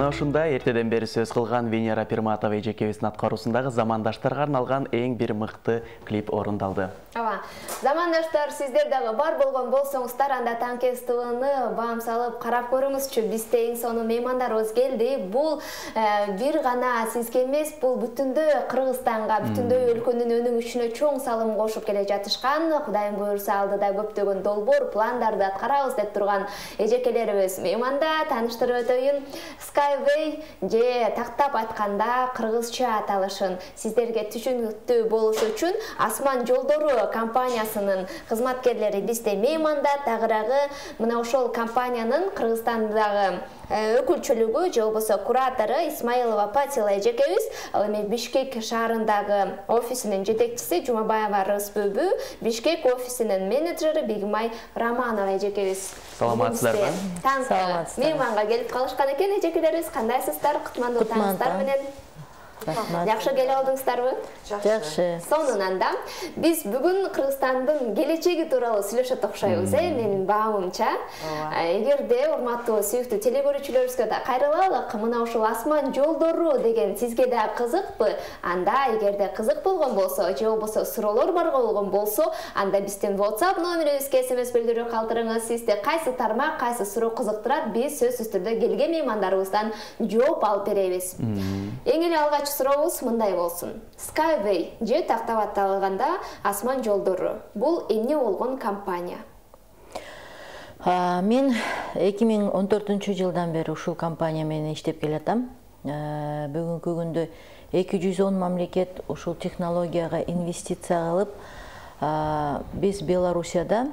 Мына ушундай эртеден бери сөз кылган Венера Пирматова эжекебиздин аткаруусундагы замандаштарга арналган эң бир мыкты клип орундалды. Замандаштар, сиздер дагы бар болгон болсоңуздар, анда Танкес ТВны баам салып карап көрүңүзчү. Бизде эң сонун меймандарыбыз келди. Бул бир гана сизге эмес, бул бүтүндөй Кыргызстанга, бүтүндөй өлкөнүн өнүгүшүнө чоң салым кошуп келе жатышкан. Кудайым буйрса алдыда көптөгөн долбоор, пландарды аткарабыз деп турган эжекелерибиз мейманда. Тааныштырып өтөйүн. Skyway же тактап айтканда кыргызча аталышын сиздерге түшүнүктүү болушу үчүн Асман жолдору компаниясынын кызматкерлери бизде мейманда. Тагыраагы мына ошол компаниянын Кыргызстандагы өкүлчүлүгү же болбосо куратору Исмаилова Патила эжекебиз, эми Бишкек шаарындагы офисинин жетекчиси Жумабаева Рысбүбү, Бишкек офисинин менеджери Бигимай Романова эжекебиз. Саламатсыздарбы? Мейманга келип калышкан экен эжекелерибиз. Кандайсыздар? Кутмандуу тааныштар менен. Жакшы келе алдыңыздарбы? Жакшы. Сонунан да биз бүгүн Кыргызстандын келечеги тууралуу сүйлөшөт окшойбуз, менин баамымча. Эгерде урматтуу сүйүктүү телекөрүүчүлөрүбүзгө да кайрылалык, мына ушул Асман жолдору деген сизге да кызыкпы? Анда эгерде кызык болгон болсо, же болбосо суроолор бар болгон болсо, анда биздин WhatsApp номерибизге SMS билдирүү калтырыңыз. Сизде кайсы тармак, кайсы суроо кызыктырат, биз сөзсүз түрдө келген меймандарыбыздан жооп алып беребиз. Эң эле алгач сурообуз мындай болсун. Skyway же тактап аталганда Асман жолдору. Бул эмне болгон компания? Мен 2014-жылдан бери ушул компания менен иштеп келатам. Бүгүнкү күндө 210 мамлекет ушул технологияга инвестиция кылып, биз Белоруссияда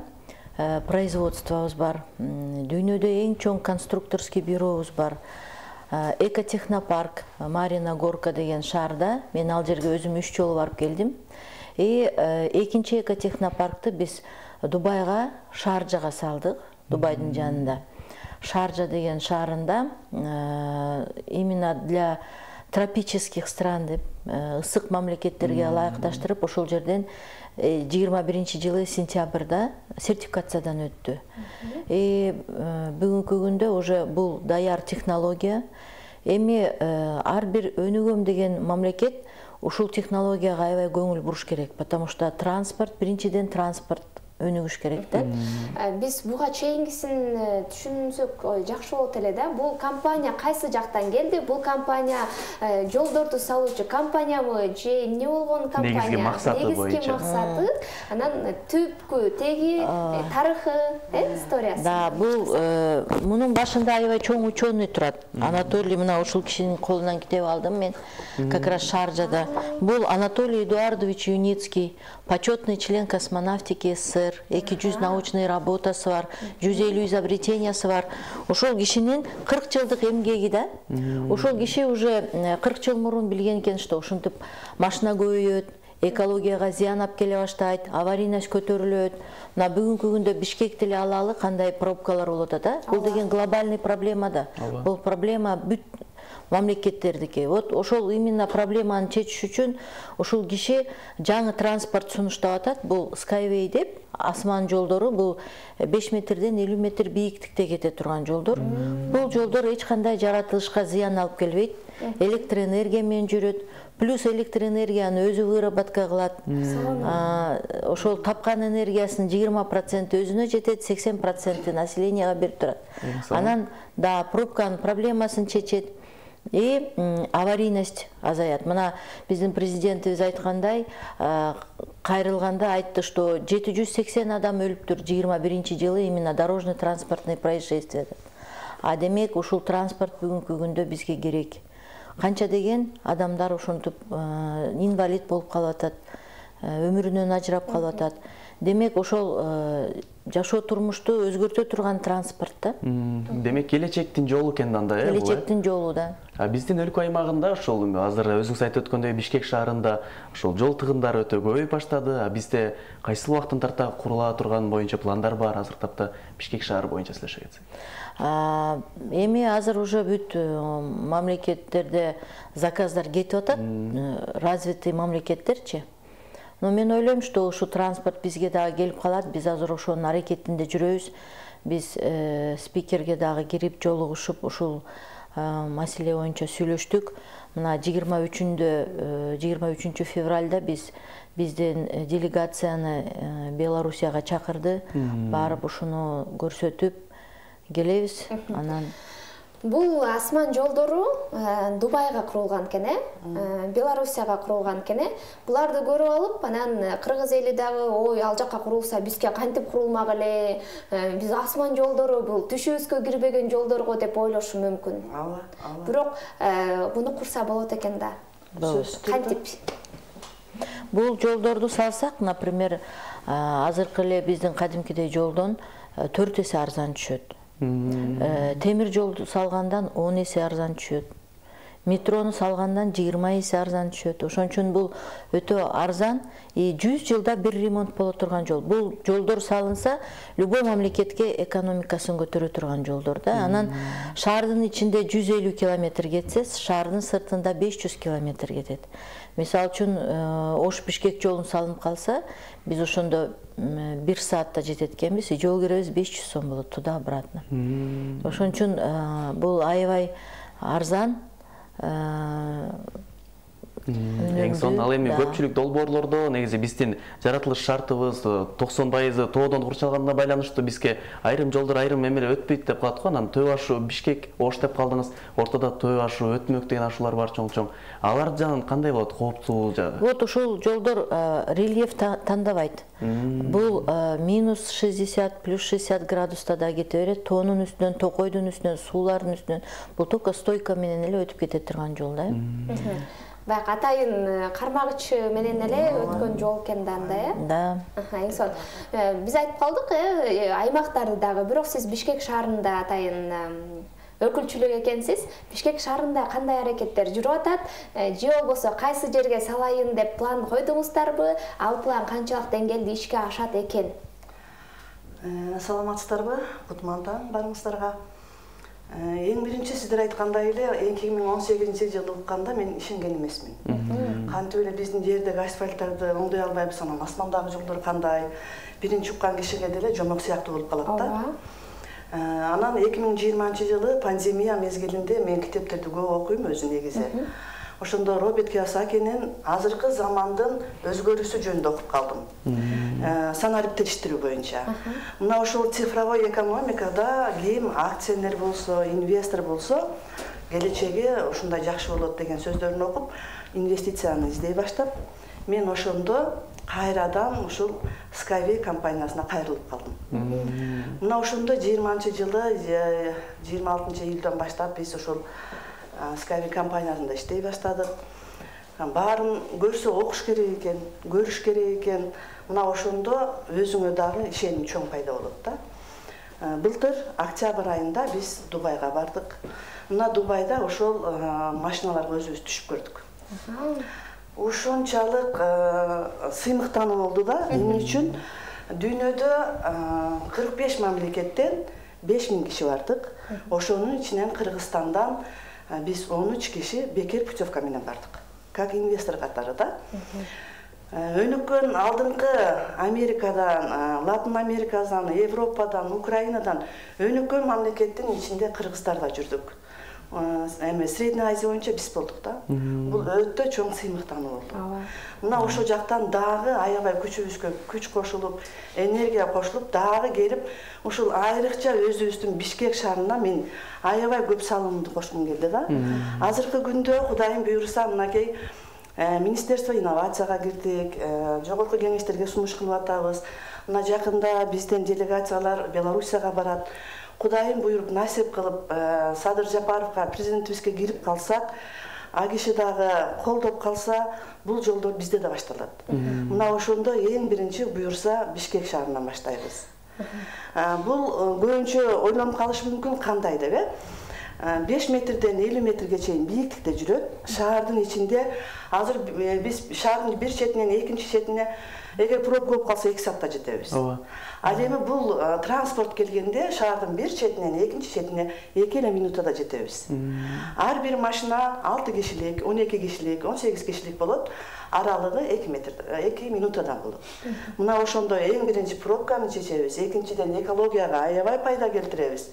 производствобуз бар. Дүйнөдө эң чоң конструкторский бюробуз бар. Экотехнопарк Марина Горка деген шаарда, мен ал жерге өзүм 3 жолу барып келдим. Экинчи экотехнопаркты биз Дубайга, Шаржага салдык, Дубайдын жанында. Шаржа деген шаарында именно для тропических стран деп ысык мамлекеттерге ылайыкташтырып, ошол жерден 21-жылы сентябрда сертификациядан өттү. Бүгүнкү күндө уже бул даяр технология. Эми ар бир өнүгөм деген мамлекет ушул технологияга аябай көңүл буруш керек, потому что транспорт, биринчиден транспорт өнүгүш керек да. Биз буга чейингисин түшүнсөк жакшы болот эле да. Бул компания кайсы жактан келди? Бул компания жолдорду салуучу компаниямы же эмне болгон компания? Негизги максаты боюнча. Максаты, анан түпкү, теги, тарыхы, историясы. Да, бул мунун башында аябай чоң ученый турат. Анатолий, мына ушул кишинин колунан китеп алдым мен, как раз Шаржада. Бул Анатолий Эдуардович Юницкий, почетный член космонавтики СССР, 200 научный работасы бар, 150 изобретениясы бар. Ошол кишинин 40 жылдык эмгеги да. Ошол киши уже 40 жыл мурун билген экен, что ушинтип машина көбөйөт, экологияга зыян алып келе баштайт, аварийность көтөрүлөт. Мына бүгүнкү күндө Бишкекти эле алалы, кандай пробкалар болот да. Бул деген глобальный проблема да. Бул проблема бүт мамлекеттердики. Вот ошол именно проблеманы чечиш үчүн ушул киши жаңы транспорт сунуштап атат. Бул Skyway деп, Асман жолдору. Бул 5 метрден 50 метр бийиктикте кете турган жолдор. Бул жолдор эч кандай жаратылышка зыян алып келбейт. Электроэнергия менен жүрөт. Плюс электроэнергияны өзү выработка кылат. Ошол тапкан энергиясынын 20% өзүнө жетет, 80% населенияга берип турат. Анан да пробканын проблемасын чечет. И аварийность азаят. Мына биздин президентибиз айткандай, кайрылганда айтты, что 780 адам өлүптүр 21-жылы именно дорожный транспортный происшествия. А демек ушул транспорт бүгүнкү күндө бизге керек. Канча деген адамдар ушинтип инвалид болуп калып атат, өмүрүнөн ажырап калып атат. Демек ошол жашоо турмушту өзгөртө турган транспорт да. Демек келечектин жолу экен анда, Келечектин жолу да. Биздин өлкө аймагында ошол азыр өзүңүз айтып өткөндөй Бишкек шаарында ошол жол тыгындары өтө көбөйүп баштады. Бизде кайсы убакыттын тарта курула турган боюнча пландар бар, азыр тапта Бишкек шаары боюнча сүйлөшө кетсек. Эми азыр уже бүт мамлекеттерде заказдар кетип атат, развитый мамлекеттерчи. Но мен ойлойм, что ушу транспорт бизге дагы келип калат. Биз азыр ошонун аракетинде жүрөбүз. Биз спикерге дагы кирип жолугушуп, ушул маселе боюнча сүйлөштүк. Мына 23 февралда биздин делегацияны Белоруссияга чакырды. Барып ушуну көрсөтүп келебиз. Анан бул асман жолдору Дубайга курулган экен, Белоруссияга курулган экен. Буларды көрүп алып, анан кыргыз эли дагы ой ал жакка курулса бизге кантип курулмак эле, биз асман жолдору бул түшүбүзгө кирбеген жолдорго деп ойлошу мүмкүн. Бирок буну курса болот экен да. Кантип? Бул жолдорду салсак, например, азыркы эле биздин кадимкидей жолдон 4 эсе арзан түшөт. Темир жолду салгандан 10 эсе арзан түшөт. Метрону салгандан 20 эсе арзан түшөт. Ошон үчүн бул өтө арзан, 100 жылда бир ремонт боло турган жол. Бул жолдор салынса, любой мамлекетке экономикасын көтөрө турган жолдор да. Анан шаардын ичинде 150 километр кетсе, шаардын сыртында 500 километр кетет. Мисал үчүн Ош-Бишкек жолун салынып калса, биз ошондо 1 саатта жетет экенбиз, жол киребиз 500 сом болот туда обратно. Ошон үчүн бул аябай арзан. Эң сон ал эми көпчүлүк долбоорлордо негизи биздин жаратылыш шартыбыз 90% тоодон курчалганына байланыштуу бизге айрым жолдор айрым эмеле өтпөйт деп калат го. Анан Төө ашу Бишкек Ош деп калдыңыз. Ортодо Төө ашу өтмөк деген ашуулар бар чоң-чоң. Алар жагын кандай болот? Кооптуу жагы? Вот ушул жолдор рельеф тандабайт. Бул минус 60 плюс 60 градуста да кете берет. Тоонун үстүнөн, токойдун үстүнөн, суулардын үстүнөн. Бул только стойка менен эле өтүп кете турган жол да. Баягы атайын кармагычы менен эле өткөн жол экен да анда, Да. Эң сон. Биз айтып калдык, аймактарды дагы, бирок сиз Бишкек шаарында атайын өкүлчүлүк экенсиз. Бишкек шаарында кандай аракеттер жүрүп атат? Же болбосо кайсы жерге салайын деп план койдуңуздарбы? Ал план канчалык деңгээлде ишке ашат экен? Саламатсыздарбы? Кутмантан барыңыздарга. Эң биринчи сиздер айткандай эле 2018-жылы укканда мен ишенген эмесмин. Кантип эле биздин жердеги асфальттарды оңдой албайбыз, анан асмандагы жолдор кандай? Биринчи уккан кишиге деле жомок сыяктуу болуп калат да. Анан 2020-жылы пандемия мезгилинде мен китептерди көп окуйм өзү негизи. Ошондо Роберт Кийосакинин азыркы замандын өзгөрүүсү жөнүндө окуп калдым. Санариптештирүү боюнча. Мына ошол цифровой экономикада ким акционер болсо, инвестор болсо, келечеги ушундай жакшы болот деген сөздөрүн окуп, инвестицияны издей баштап, мен ошондо кайрадан ушул Skyway компаниясына кайрылып калдым. Мына ошондо 20-жылы 26-июлдан баштап биз ошол Skyway компаниясында иштей баштадык. Баарын көрсө окуш керек экен, көрүш керек экен. Мына ошондо өзүңө дагы ишеним чоң пайда болот да. Былтыр октябрь айында биз Дубайга бардык. Мына Дубайда ошол машиналарга өзүбүз түшүп көрдүк. Ушунчалык сыймыктануу болду да. Эмне үчүн? Дүйнөдө 45 мамлекеттен 5000 киши бардык. Ошонун ичинен Кыргызстандан биз 13 киши бекер путевка менен бардык. Как инвестор катары да. Өнүккөн алдыңкы Америкадан, Латын Америкадан, Европадан, Украинадан өнүккөн мамлекеттин ичинде кыргыздар да жүрдүк. Эми Средний Азия боюнча биз болдук да. Бул өтө чоң сыймыктануу болду. Мына ошол жактан дагы аябай күчүбүзгө күч кошулуп, энергия кошулуп, дагы келип, ушул айрыкча өзүбүздүн Бишкек шаарына мен аябай көп салымымды кошкум келди да. Азыркы күндө Кудайым буйруса, мынакей Министерство инновацияга кирдик, жогорку кеңештерге сунуш кылып атабыз. Мына жакында бизден делегациялар Белоруссияга барат. Кудайым буйруп насип кылып Садыр Жапаровго президентибизге кирип калсак, а киши дагы колдоп калса, бул жолдор бизде да башталат. Мына ошондо эң биринчи буйруса Бишкек шаарынан баштайбыз. Бул көбүнчө ойлонуп калыш мүмкүн кандай деп, 5 метрден 50 метрге чейин бийиктикте жүрөт. Шаардын ичинде азыр биз шаардын бир четинен экинчи четине эгер пробка болуп калса 2 саатта жетебиз. Ал эми бул транспорт келгенде шаардын бир четинен экинчи четине 2 минутада жетебиз. Ар бир машина 6 кишилик, 12 кишилик, 18 кишилик болот. Аралыгы 2 минутадан болот. Мына ошондо эң биринчи пробканы чечебиз, экинчиден экологияга аябай пайда келтиребиз.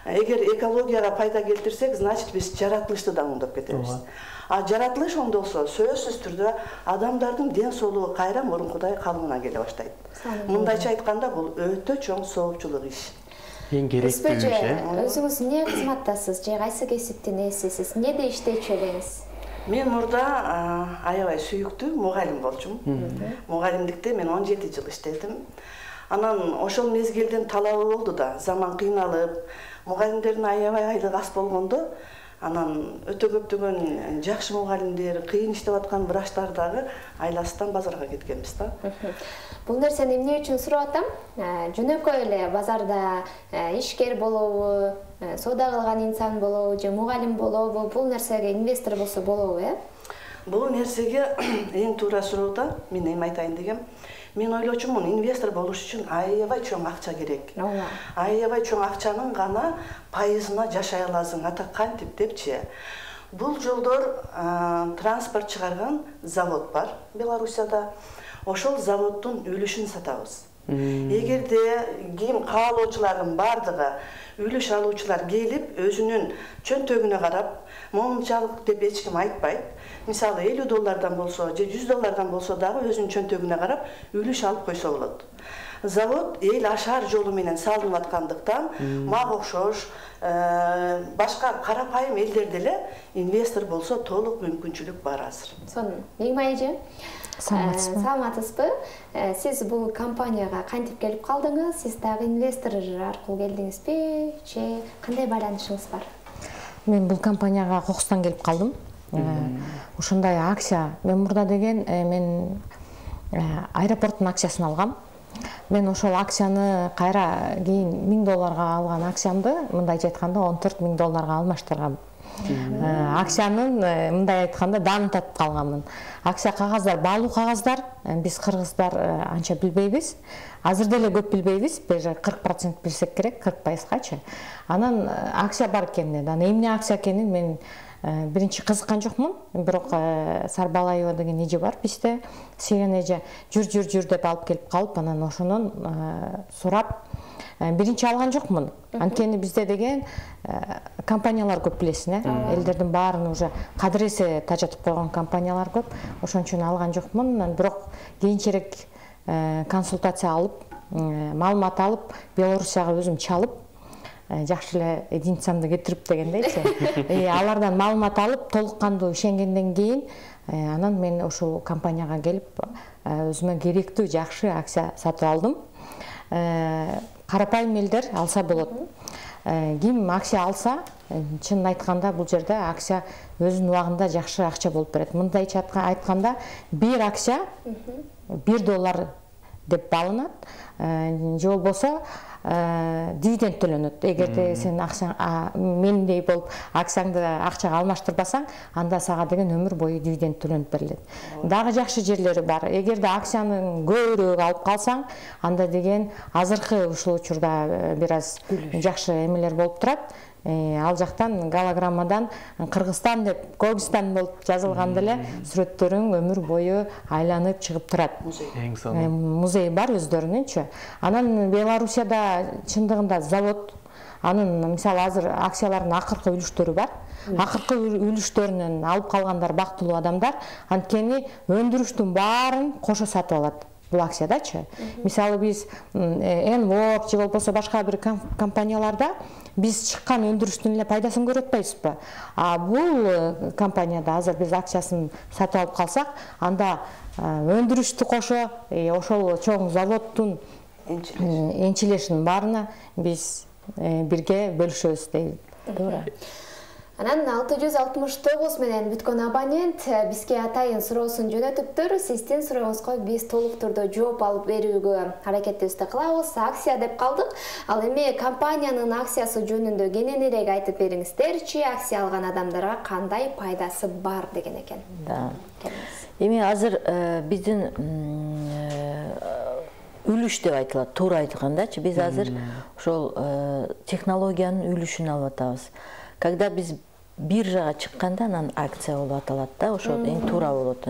эгер экологияга пайда келтирсек, значит биз жаратылышты да оңдоп кетебиз. А жаратылыш оңдолсо сөзсүз түрдө адамдардын ден соолугу кайра мурункудай калыбына келе баштайт. Мындайча айтканда бул өтө чоң соопчулук иш. Эң керектүү иш, өзүңүз эмне кызматтасыз же кайсы кесиптин ээсисиз? Эмнеде иштечү элеңиз? Мен мурда аябай сүйүктүү мугалим болчумун. Мугалимдикте мен 17 жыл иштедим. Анан ошол мезгилдин талабы болду да, заман кыйналып, мугалимдердин аябай айлыгы аз болгондо, анан өтө көптөгөн жакшы мугалимдер, кыйын иштеп аткан врачтар дагы айласыздан базарга кеткенбиз да. Бул нерсени эмне үчүн сурап атам? Жөнөкөй эле базарда ишкер болобу, соода кылган инсан болобу же мугалим болобу, бул нерсеге инвестор болсо болобу, Бул нерсеге эң туура суроо да, мен эми айтайын дегем. Мен ойлочумун, инвестор болуш үчүн аябай чоң акча керек. Аябай чоң акчанын гана пайызына жашай аласың. Ата кантип депчи. Бул жолдор транспорт чыгарган завод бар Белоруссияда. Ошол заводдун үлүшүн сатабыз. Эгерде ким каалоочулардын бардыгы үлүш алуучулар келип, өзүнүн чөнтөгүнө карап, мончалык деп эч ким айтпайт. Мисалы $50 болсо, же $100 болсо дагы өзүнүн чөнтөгүнө карап үлүш алып койсо болот. Завод эл ашар жолу менен салынып аткандыктан, мага окшош башка карапайым элдерде эле инвестор болсо толук мүмкүнчүлүк бар азыр. Сонун. Меймай эже, саламатсызбы? Сиз бул компанияга кантип келип калдыңыз? Сиз дагы инвестор аркылуу келдиңизби? Же кандай байланышыңыз бар? Мен бул компанияга кокустан келип калдым. Ушундай акция, мен мурда деген мен аэропорттун акциясын алгам. Мен ошол акцияны кайра кийин $1000 алган акциямды, мындайча айтканда $14,000 алмаштыргам. Акциянын мындай айтканда данын татып калганмын. Акция кагаздар баалуу кагаздар, биз кыргыздар анча билбейбиз. Азыр деле көп билбейбиз, 40% билсек керек, 40%-качы. Анан акция бар экенин, анан эмне акция экенин мен биринчи кызыккан жокмун, бирок Сарбалаева деген эже бар бизде, Сүйгөн эже жүр деп алып келип калып, анан ошонун сурап биринчи алган жокмун. Анткени бизде деген компаниялар көп билесиң, элдердин баарын уже кадыресе тажатып койгон компаниялар көп. Ошон үчүн алган жокмун, бирок кийинчерээк консультация алып, маалымат алып, Белоруссияга өзүм чалып, жакшы эле единицамды кетирип дегендейчи. Алардан маалымат алып, толук кандуу ишенгенден кийин, анан мен ошол компанияга келип, өзүмө керектүү жакшы акция сатып алдым. Карапайым элдер алса болот. Ким акция алса, чынын айтканда бул жерде акция өзүнүн убагында жакшы акча болуп берет. Мындайча айтканда, бир акция $1 деп балынат, же болбосо дивиденд төлөнөт. Эгерде сен мендей болуп акцияңды акчага алмаштырбасаң, анда сага деген өмүр бою дивиденд төлөнүп берилет. Дагы жакшы жерлери бар. Эгерде акциянын көбүрөөк алып калсаң, анда деген азыркы ушул учурда бир аз жакшы эмелер болуп турат. Ал жактан голограммадан Кыргызстан деп, Кыргызстан болуп жазылганда эле сүрөттөрүң өмүр бою айланып чыгып турат. Музей бар өздөрүнүнчү. Анан Белоруссияда чындыгында завод, анын мисалы азыр акциялардын акыркы үлүштөрү бар. Акыркы үлүштөрүнөн алып калгандар бактылуу адамдар, анткени өндүрүштүн баарын кошо сатып алат. Бул акциядачы. Мисалы биз Enwork же болбосо башка бир компанияларда биз чыккан өндүрүштүн эле пайдасын көрөт атпайбызбы? А бул компанияда азыр биз акциясын сатып алып калсак, анда өндүрүштү кошо, ошол чоң заводдун энчилешинин баарына биз бирге бөлүшөбүз дейт. Туура. Анан 669 менен бүткөн абонент бизге атайын суроосун жөнөтүптүр. Сиздин сурооңузга биз толук түрдө жооп алып берүүгө аракетибизди кылабыз. Акция деп калдык. Ал эми компаниянын акциясы жөнүндө кененирээк айтып бериңиздерчи, акция алган адамдарга кандай пайдасы бар деген экен. Да. Эми азыр биздин үлүш деп айтылат, туура айткандачы, биз азыр ошол технологиянын үлүшүн алып атабыз. Когда биз биржага чыкканда анан акция болуп аталат да, ошол эң туура болот.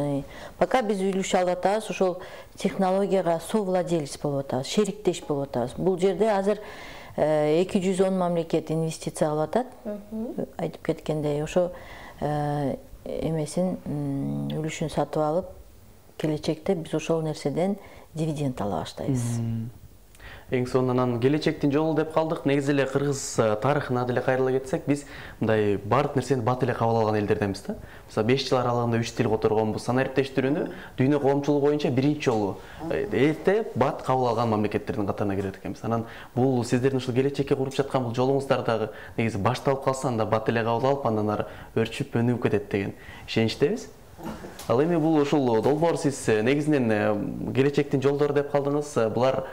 Пока биз үлүш алып атабыз, ошол технологияга совладелец болуп атабыз, шериктеш болуп атабыз. Бул жерде азыр 210 мамлекет инвестиция кылып атат. Айтып кеткендей, ошо эмесин үлүшүн сатып алып, келечекте биз ошол нерседен дивиденд ала баштайбыз. Эң соңунан келечектин жолу деп калдык. Негизи эле кыргыз тарыхына деле кайрыла кетсек, биз мындай баардык нерсени бат эле кабыл алган элдерденбиз да. Мисалы 5 жыл аралыгында 3 тил которгон бул санаа эриптештирүүнү дүйнө коомчулугу боюнча биринчи жолу эрте бат кабыл алган мамлекеттердин катарына кирет экенбиз. Анан бул сиздердин ушул келечекке куруп жаткан бул жолуңуздар дагы негизи башталып калса, анда бат эле кабыл алып, андан ары өрчүп өнүгүп кетет деген ишеничтебиз. Ал эми бул ушул долбоор сиз негизинен келечектин жолдору деп калдыңыз. Булар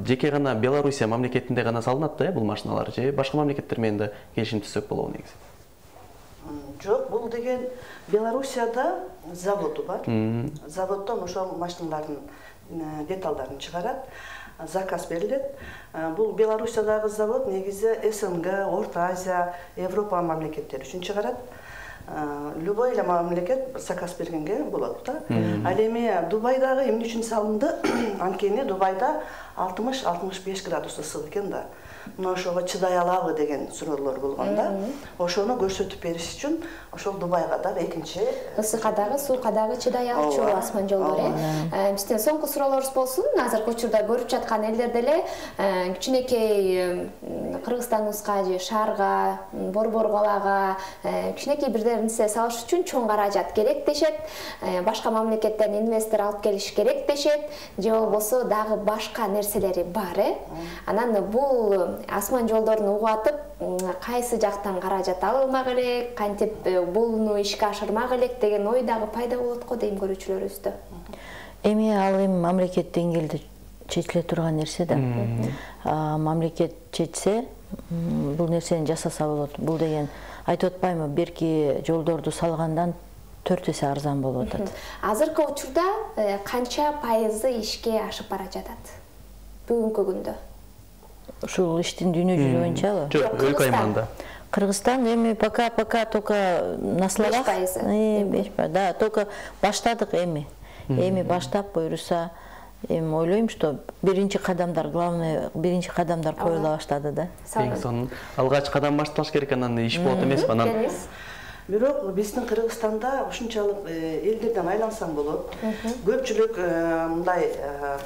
жеке гана Белоруссия мамлекетинде гана салынат да, бул машиналар, же башка мамлекеттер менен да келишим түзсөк болобу негизи? Жок, бул деген Белоруссияда заводу бар. Заводдон ошол машиналардын деталдарын чыгарат, заказ берилет. Бул Белоруссиядагы завод негизи СНГ, Орто Азия, Европа мамлекеттери үчүн чыгарат. Любой эле мамлекет заказ бергенге болот да. Ал эми Дубайдагы эмне үчүн салынды? Анткени Дубайда 60-65 градус ысык экен да. Мына ошого чыдай алабы деген суроолор болгон да. Ошону көрсөтүп бериш үчүн ошол Дубайга дагы экинчи ысыкка дагы, суукка дагы чыдай алчу асман жолдору. Бизден соңку суроолорубуз болсун. Азыркы учурда көрүп жаткан элдер деле кичинекей Кыргызстаныбызга же шаарга, Борбор калаага кичинекей бир нерсе салыш үчүн чоң каражат керек дешет. Башка мамлекеттен инвестор алып келиш керек дешет. Же болбосо дагы башка нерселери бар. Анан бул асман жолдорун угатып, кайсы жактан каражат алынмак элек, кантип буну ишке ашырмак элек деген ой дагы пайда болот го дейм көрүүчүлөрүбүздө. Эми ал мамлекет деңгээлде чечиле турган нерсе да. Мамлекет чечсе, бул нерсени жасаса болот. Бул деген айтып атпаймынбы, берки жолдорду салгандан 4 эсе арзан болуп атат. Азыркы учурда канча пайызы ишке ашып бара жатат бүгүнкү күндө? Ушул иштин дүйнө жүзү боюнчабы? Жок, өлкө аймагында. Кыргызстан эми пока только на словах. 5%. Да, только баштадык эми. Эми баштап буюрса, эми ойлойм, что биринчи кадамдар, главное, биринчи кадамдар коюла баштады да. Эң сонун алгач кадам башталыш керек, анан иш болот эмеспи? Анан бирок биздин Кыргызстанда ушунчалык элдерден айлансаң болот. Көпчүлүк мындай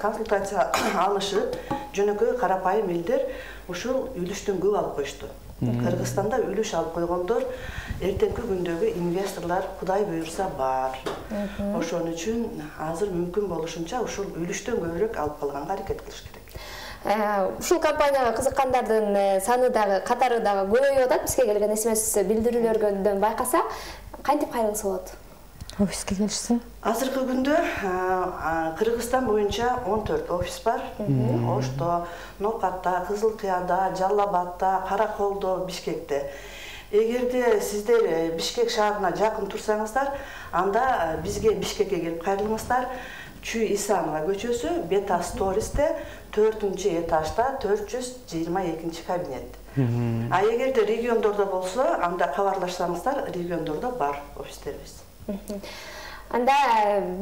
консультация алышып, жөнөкөй карапайым элдер ушул үлүштөн көп алып коюшту. Кыргызстанда үлүш алып койгондор эртеңки күндөгү инвесторлор Кудай буйрса бар. Ошон үчүн азыр мүмкүн болушунча ушул үлүштөн көбүрөөк алып калганга аракет кылыш керек. Ушул компанияга кызыккандардын саны дагы, катары дагы көбөйүп атат. Бизге келген SMS билдирүүлөрдөн байкасак, кантип кайрылса болот? Офиске келишсин. Азыркы күндө Кыргызстан боюнча 14 офис бар. Ошто, Нокатта, Кызыл Кыяда, Жалал Абадта, Караколдо, Бишкекте. Эгерде сиздер Бишкек шаарына жакын турсаңыздар, анда бизге Бишкекке келип кайрылыңыздар. Чүй Исанова көчөсү, Бета Стористе, 4-чү этажда 422 кабинет. А эгерде региондордо болсо, анда кабарлашсаңыздар, региондордо бар офистерибиз. Анда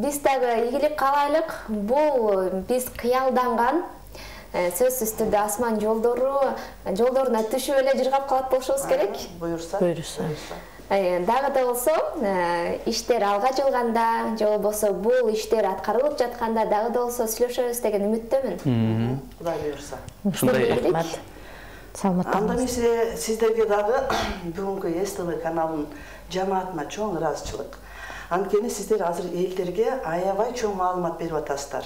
биз дагы ийгилик каалайлык. Бул биз кыялданган сөзсүз түрдө асман жолдоруна түшүп эле жыргап калат болушубуз керек. Буйрса. Дагы да болсо, иштер алга жылганда, же болбосо бул иштер аткарылып жатканда дагы да болсо сүйлөшөбүз деген үмүттөмүн. Кудай буйрса. ушундай Рахмат. Анда эмесе сиздерге дагы бүгүнкү СТВ каналынын жамаатына чоң ыраазычылык. Анткени сиздер азыр элдерге аябай чоң маалымат берип атасыздар.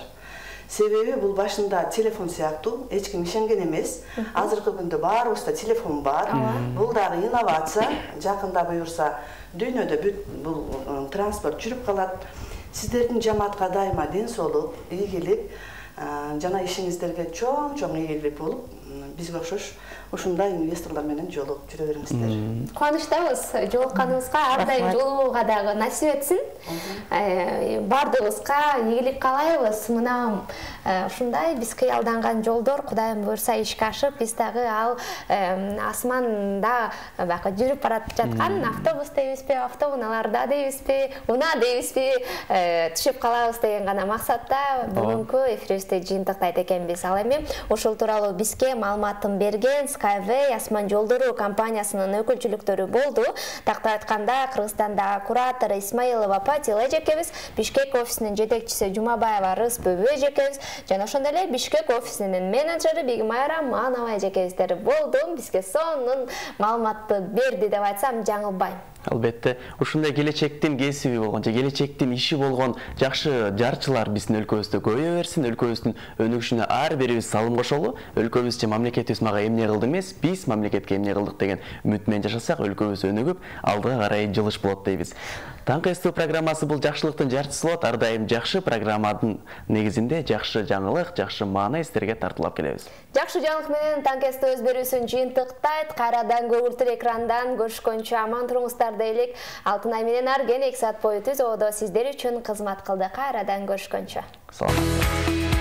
Себеби бул башында телефон сыяктуу, эч ким ишенген эмес. Азыркы күндө баарыбызда телефон бар. Бул дагы инновация. Жакында буюрса дүйнөдө бүт бул транспорт жүрүп калат. Сиздердин жамаатка дайыма ден соолук, ийгилик жана ишиңиздерге чоң ийгилик болуп, бизге окшош ушундай инвесторлор менен жолугуп жүрө бериңиздер. Кубанычтабыз. Жолукканыбызга ар дайым жолугууга дагы насип этсин. Бардыгыбызга ийгилик каалайбыз. Мына ушундай биз кыялданган жолдор Кудайым буйрса ишке ашып, биз дагы ал асманда бакы жүрүп барат жаткан автобус дейбизби, автоунааларда дейбизби, унаа дейбизби, түшүп калабыз деген гана максатта бүгүнкү эфирибизде жыйынтыктайт экенбиз. Ал эми ушул тууралуу бизге маалыматын берген Skyway асман жолдору компаниясынын өкүлчүлүктөрү болду. Такта айтканда, Кыргызстандагы куратор Исмаилова Патил эжекебиз, Бишкек офисинин жетекчиси Жумабаева Рыспөбү эжекебиз жана ошондой эле Бишкек офисинин менеджери Бигмайра Манова эжекебиздер болду. Бизге сонун маалыматты берди деп айтсам жаңылбайм. Албетте, ушундай келечектин кесиби болгон же келечектин иши болгон жакшы жарчылар биздин өлкөбүздө көбөйө берсин, өлкөбүздүн өнүгүшүнө ар бирибиз салым кошолу. Өлкөбүз же мамлекетибиз мага эмне кылды эмес, биз мамлекетке эмне кылдык деген үмүт менен жашасак, өлкөбүз өнүгүп, алдыга карай жылыш болот дейбиз. Таңкы эстүү программасы бул жакшылыктын жарчысы болот. Ар дайым жакшы программанын негизинде жакшы жаңылык, жакшы маана эстерге тартуулап келебиз. Жакшы жаңылык менен таңкы эстүү өз берүүсүн жыйынтыктайт. Кайрадан көгүлтүр экрандан көрүшкөнчө аман туруңуздар дейлик. Алтынай менен Арген 2 саат бою түз ободо сиздер үчүн кызмат кылды. Кайрадан көрүшкөнчө. Саламат.